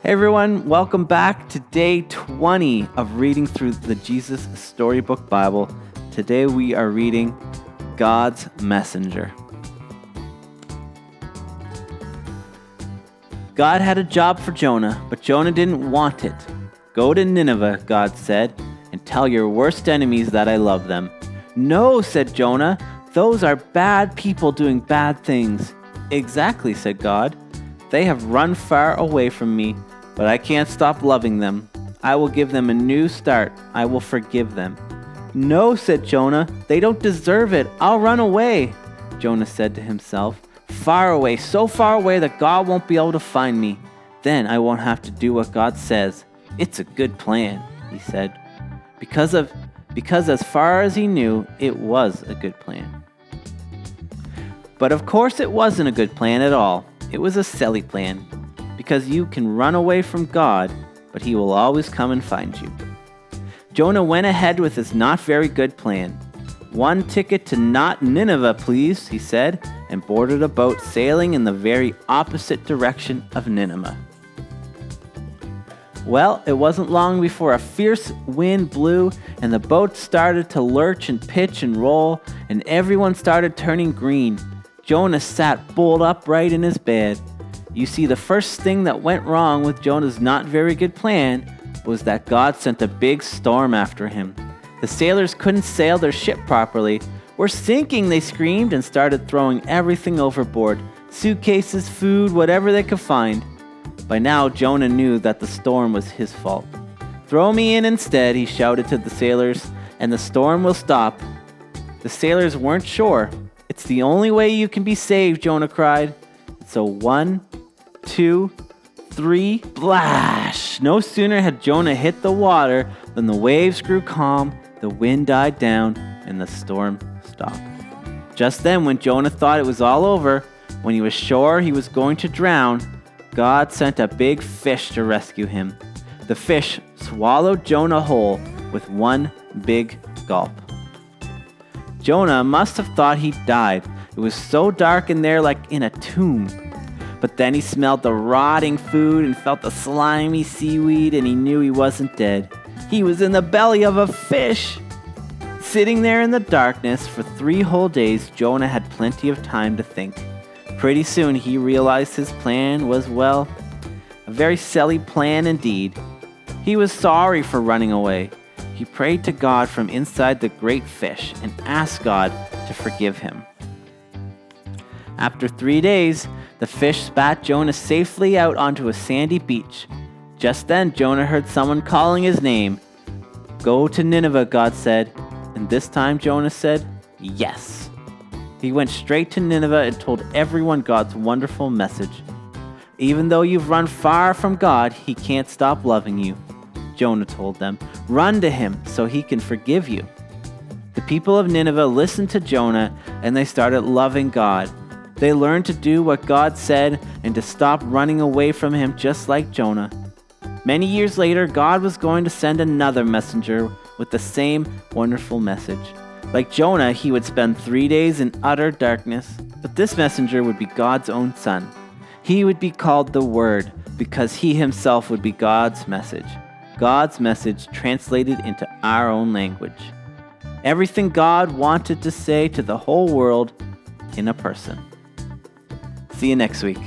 Hey everyone, welcome back to day 20 of reading through the Jesus Storybook Bible. Today we are reading God's Messenger. God had a job for Jonah, but Jonah didn't want it. Go to Nineveh, God said, and tell your worst enemies that I love them. No, said Jonah, those are bad people doing bad things. Exactly, said God. They have run far away from me, but I can't stop loving them. I will give them a new start. I will forgive them. No, said Jonah, they don't deserve it. I'll run away. Jonah said to himself, far away, so far away that God won't be able to find me. Then I won't have to do what God says. It's a good plan, he said. Because as far as he knew, it was a good plan. But of course it wasn't a good plan at all. It was a silly plan. Because you can run away from God, but he will always come and find you. Jonah went ahead with his not very good plan. One ticket to not Nineveh, please, he said, and boarded a boat sailing in the very opposite direction of Nineveh. Well, it wasn't long before a fierce wind blew and the boat started to lurch and pitch and roll, and everyone started turning green. Jonah sat bolt upright in his bed. You see, the first thing that went wrong with Jonah's not very good plan was that God sent a big storm after him. The sailors couldn't sail their ship properly. We're sinking, they screamed and started throwing everything overboard. Suitcases, food, whatever they could find. By now, Jonah knew that the storm was his fault. Throw me in instead, he shouted to the sailors, and the storm will stop. The sailors weren't sure. It's the only way you can be saved, Jonah cried. So 1, 2, 3, splash! No sooner had Jonah hit the water than the waves grew calm, the wind died down, and the storm stopped. Just then, when Jonah thought it was all over, when he was sure he was going to drown, God sent a big fish to rescue him. The fish swallowed Jonah whole with one big gulp. Jonah must have thought he died. It was so dark in there like in a tomb. But then he smelled the rotting food and felt the slimy seaweed, and he knew he wasn't dead. He was in the belly of a fish. Sitting there in the darkness for 3 whole days, Jonah had plenty of time to think. Pretty soon he realized his plan was, well, a very silly plan indeed. He was sorry for running away. He prayed to God from inside the great fish and asked God to forgive him. After 3 days, the fish spat Jonah safely out onto a sandy beach. Just then, Jonah heard someone calling his name. Go to Nineveh, God said. And this time, Jonah said, yes. He went straight to Nineveh and told everyone God's wonderful message. Even though you've run far from God, he can't stop loving you. Jonah told them, run to him so he can forgive you. The people of Nineveh listened to Jonah and they started loving God. They learned to do what God said and to stop running away from him just like Jonah. Many years later, God was going to send another messenger with the same wonderful message. Like Jonah, he would spend 3 days in utter darkness, but this messenger would be God's own son. He would be called the Word because he himself would be God's message translated into our own language. Everything God wanted to say to the whole world in a person. See you next week.